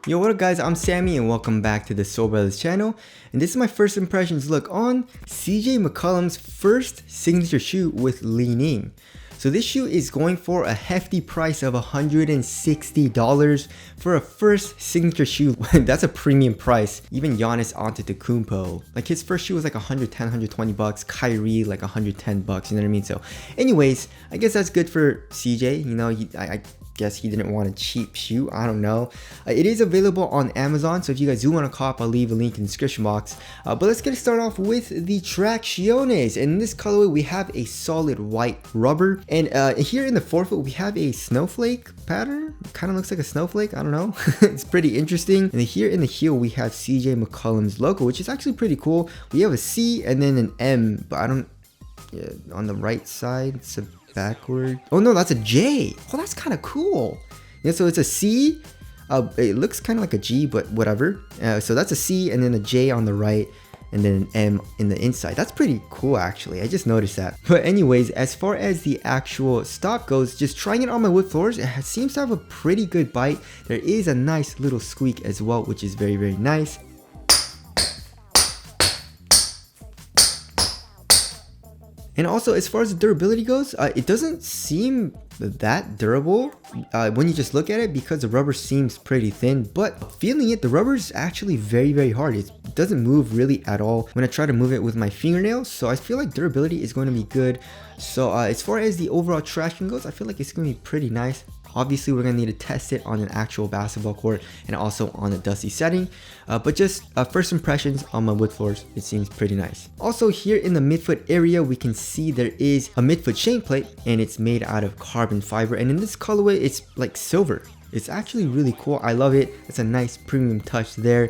Yo, what up guys, I'm Sammy and welcome back to the Soul Brothers channel, and this is my first impressions look on CJ McCollum's first signature shoe with Li Ning. So this shoe is going for a hefty price of $160 for a first signature shoe. That's a premium price. Even Giannis Antetokounmpo, like his first shoe was like 110, 120 bucks. Kyrie like 110 bucks, you know what I mean? So anyways, I guess that's good for CJ. You know, I guess he didn't want a cheap shoe. I don't know. It is available on Amazon, so if you guys do want to cop, I'll leave a link in the description box. But let's get started off with the Tracciones. And in this colorway, we have a solid white rubber. And here in the forefoot, we have a snowflake pattern. Kind of looks like a snowflake. I don't know. It's pretty interesting. And here in the heel, we have CJ McCollum's logo, which is actually pretty cool. We have a C and then an M, but I don't. Yeah, on the right side, it's a backward. Oh no, that's a J. Oh, that's kind of cool. Yeah, so it's a C. It looks kind of like a G, but whatever. So that's a C and then a J on the right and then an M in the inside. That's pretty cool actually. I just noticed that. But anyways, as far as the actual stop goes, just trying it on my wood floors, it seems to have a pretty good bite. There is a nice little squeak as well, which is very, very nice. And also, as far as the durability goes, it doesn't seem that durable when you just look at it because the rubber seems pretty thin, but feeling it, the rubber is actually very, very hard. It doesn't move really at all when I try to move it with my fingernails, so I feel like durability is going to be good. So as far as the overall traction goes, I feel like it's going to be pretty nice. Obviously, we're going to need to test it on an actual basketball court and also on a dusty setting. But just first impressions on my wood floors, it seems pretty nice. Also, here in the midfoot area, we can see there is a midfoot shank plate and it's made out of carbon fiber. And in this colorway, it's like silver. It's actually really cool. I love it. It's a nice premium touch there.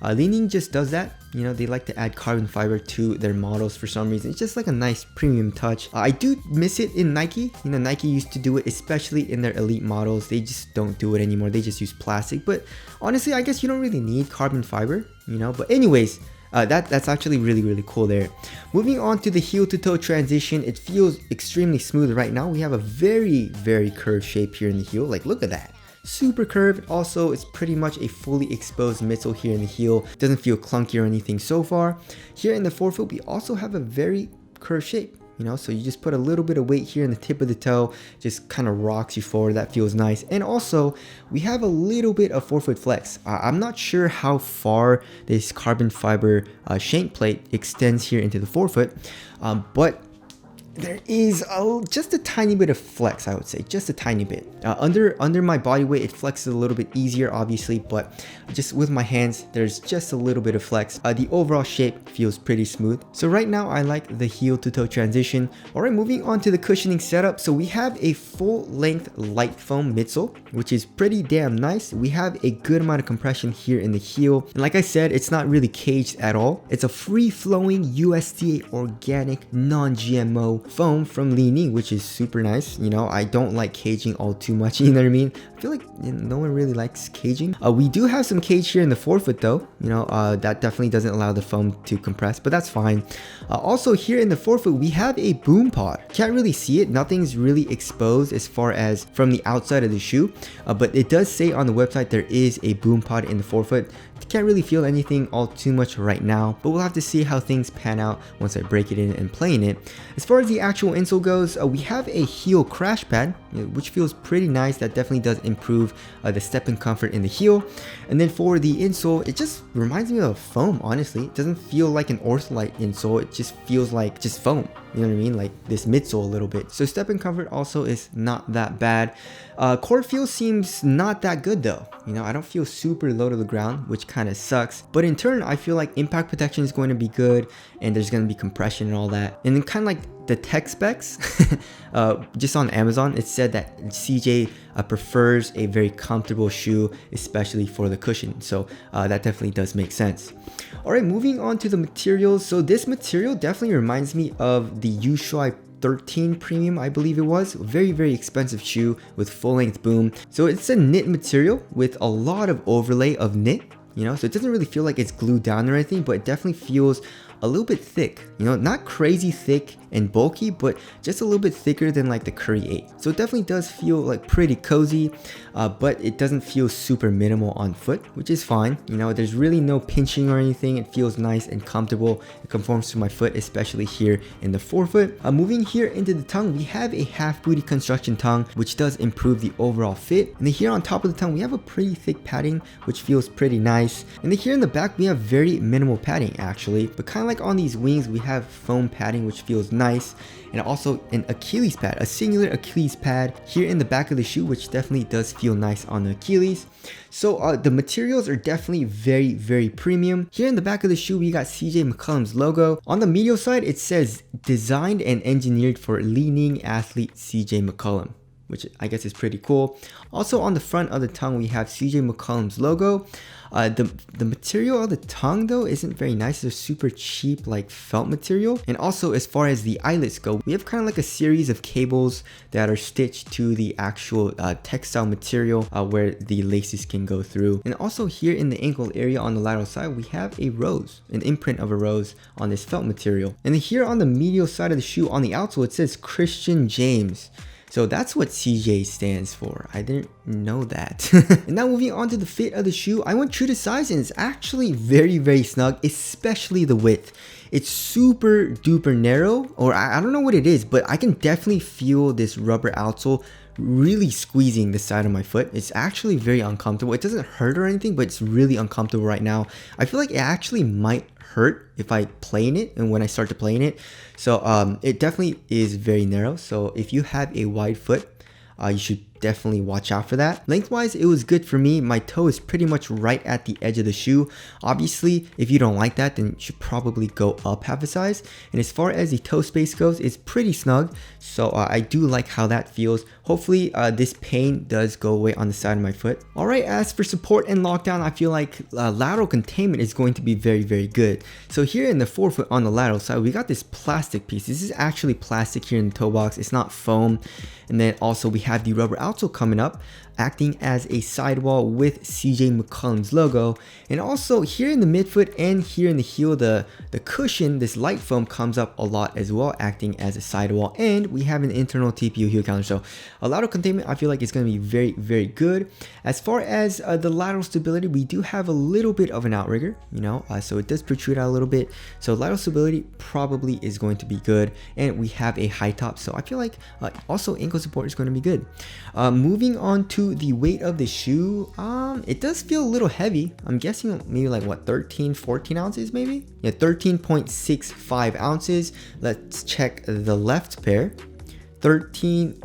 Li Ning just does that. You know, they like to add carbon fiber to their models for some reason. It's just like a nice premium touch. I do miss it in Nike. You know, Nike used to do it, especially in their elite models. They just don't do it anymore. They just use plastic. But honestly, I guess you don't really need carbon fiber, you know. But anyways, that's actually really, really cool there. Moving on to the heel to toe transition, it feels extremely smooth right now. We have a very, very curved shape here in the heel. Like, look at that. Super curved. Also, it's pretty much a fully exposed midsole here in the heel. Doesn't feel clunky or anything so far. Here in the forefoot, we also have a very curved shape. You know, so you just put a little bit of weight here in the tip of the toe, just kind of rocks you forward. That feels nice. And also, we have a little bit of forefoot flex. I'm not sure how far this carbon fiber shank plate extends here into the forefoot, but there is just a tiny bit of flex, I would say, just a tiny bit. Under my body weight, it flexes a little bit easier, obviously, but just with my hands, there's just a little bit of flex. The overall shape feels pretty smooth. So right now, I like the heel to toe transition. All right, moving on to the cushioning setup. So we have a full length light foam midsole, which is pretty damn nice. We have a good amount of compression here in the heel. And like I said, it's not really caged at all. It's a free flowing USDA organic non-GMO foam from Li Ning, which is super nice. You know, I don't like caging all too much, you know what I mean? I feel like no one really likes caging. We do have some cage here in the forefoot though, you know, that definitely doesn't allow the foam to compress, but that's fine. Also here in the forefoot, we have a boom pod. Can't really see it. Nothing's really exposed as far as from the outside of the shoe, but it does say on the website there is a boom pod in the forefoot. Can't really feel anything all too much right now, but we'll have to see how things pan out once I break it in and play in it. As far as the actual insole goes, we have a heel crash pad, which feels pretty nice. That definitely does improve the stepping comfort in the heel. And then for the insole, it just reminds me of foam, honestly. It doesn't feel like an ortholite insole. It just feels like just foam. You know what I mean? Like this midsole a little bit. So stepping comfort also is not that bad. Core feel seems not that good though. You know, I don't feel super low to the ground, which kind of sucks. But in turn, I feel like impact protection is going to be good and there's going to be compression and all that. And then kind of like the tech specs, just on Amazon, it said that CJ prefers a very comfortable shoe, especially for the cushion. So that definitely does make sense. All right, moving on to the materials. So this material definitely reminds me of the Ushuaï 13 premium, I believe it was. Very, very expensive shoe with full length boom. So it's a knit material with a lot of overlay of knit, you know, so it doesn't really feel like it's glued down or anything, but it definitely feels a little bit thick, you know, not crazy thick and bulky, but just a little bit thicker than like the Curry 8. So it definitely does feel like pretty cozy, but it doesn't feel super minimal on foot, which is fine. You know, there's really no pinching or anything. It feels nice and comfortable. It conforms to my foot, especially here in the forefoot. Moving here into the tongue, we have a half booty construction tongue, which does improve the overall fit. And then here on top of the tongue, we have a pretty thick padding, which feels pretty nice. And then here in the back, we have very minimal padding actually, but kind of like on these wings, we have foam padding, which feels nice. And also an Achilles pad, a singular Achilles pad here in the back of the shoe, which definitely does feel nice on the Achilles. So the materials are definitely very premium. Here in the back of the shoe, we got CJ McCollum's logo. On the medial side, it says designed and engineered for Li Ning athlete CJ McCollum, which I guess is pretty cool. Also on the front of the tongue, we have CJ McCollum's logo. The material of the tongue though isn't very nice. It's a super cheap like felt material. And also as far as the eyelets go, we have kind of like a series of cables that are stitched to the actual textile material where the laces can go through. And also here in the ankle area on the lateral side, we have a rose, an imprint of a rose on this felt material. And then here on the medial side of the shoe on the outsole, it says Christian James. So that's what CJ stands for. I didn't know that. And now moving on to the fit of the shoe, I went true to size and it's actually very snug, especially the width. It's super duper narrow, or I don't know what it is, but I can definitely feel this rubber outsole really squeezing the side of my foot. It's actually very uncomfortable. It doesn't hurt or anything, but it's really uncomfortable right now. I feel like it actually might hurt if I play in it and when I start to play in it. So it definitely is very narrow. So if you have a wide foot, you should definitely watch out for that. Lengthwise, it was good for me. My toe is pretty much right at the edge of the shoe. Obviously, if you don't like that, then you should probably go up half a size. And as far as the toe space goes, it's pretty snug. So I do like how that feels. Hopefully this pain does go away on the side of my foot. All right, as for support and lockdown, I feel like lateral containment is going to be very good. So here in the forefoot on the lateral side, we got this plastic piece. This is actually plastic here in the toe box. It's not foam. And then also we have the rubber outsole coming up, acting as a sidewall with CJ McCollum's logo. And also here in the midfoot and here in the heel, the cushion, this light foam comes up a lot as well, acting as a sidewall. And we have an internal TPU heel counter. So a lateral containment, I feel like it's going to be very good. As far as the lateral stability, we do have a little bit of an outrigger, you know, so it does protrude out a little bit. So lateral stability probably is going to be good. And we have a high top. So I feel like also ankle support is going to be good. Moving on to the weight of the shoe, it does feel a little heavy. I'm guessing maybe like what, 13-14 ounces maybe? Yeah, 13.65 ounces. Let's check the left pair. 14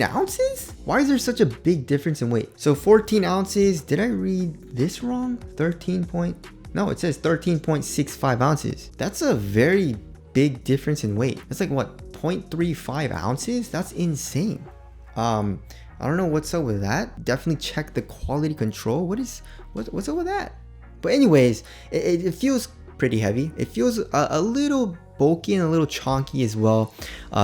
ounces? Why is there such a big difference in weight? So 14 ounces, did I read this wrong? No, it says 13.65 ounces. That's a very big difference in weight. That's like what, 0.35 ounces? That's insane. I don't know what's up with that. Definitely check the quality control. What's up with that? But anyways, it feels pretty heavy. It feels a little bulky and a little chonky as well,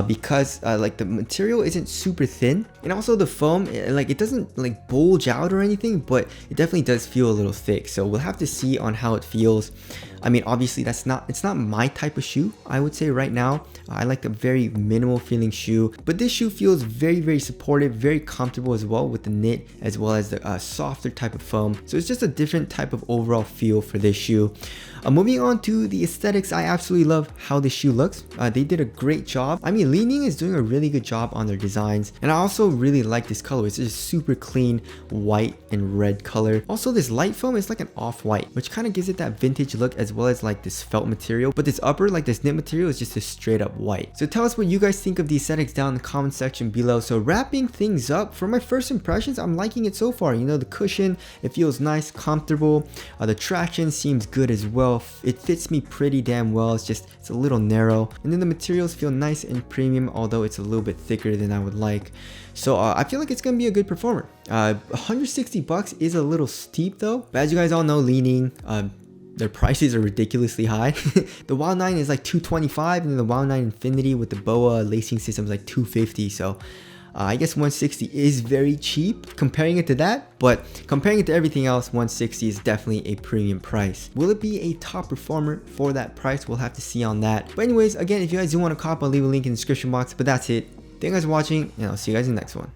because like the material isn't super thin, and also the foam, like it doesn't like bulge out or anything, but it definitely does feel a little thick. So we'll have to see on how it feels. I mean, obviously it's not my type of shoe, I would say right now. I like a very minimal feeling shoe, but this shoe feels very supportive, very comfortable as well with the knit as well as the softer type of foam. So it's just a different type of overall feel for this shoe. Moving on to the aesthetics, I absolutely love how this shoe looks. They did a great job. I mean, Li Ning is doing a really good job on their designs, and I also really like this color. It's just super clean white and red color. Also, this light foam is like an off-white, which kind of gives it that vintage look, as well as like this felt material. But this upper, like this knit material, is just a straight up white. So tell us what you guys think of the aesthetics down in the comment section below. So wrapping things up, for my first impressions, I'm liking it so far. You know, the cushion, it feels nice, comfortable. The traction seems good as well. It fits me pretty damn well. It's a little narrow, and then the materials feel nice and premium, although it's a little bit thicker than I would like. So I feel like it's gonna be a good performer. 160 bucks is a little steep though, but as you guys all know, Li Ning, their prices are ridiculously high. The Wild 9 is like $225, and then the Wild 9 Infinity with the BOA lacing system is like $250. So I guess 160 is very cheap comparing it to that, but comparing it to everything else, 160 is definitely a premium price. Will it be a top performer for that price? We'll have to see on that. But anyways, again, if you guys do want to cop, I'll leave a link in the description box. But that's it. Thank you guys for watching, and I'll see you guys in the next one.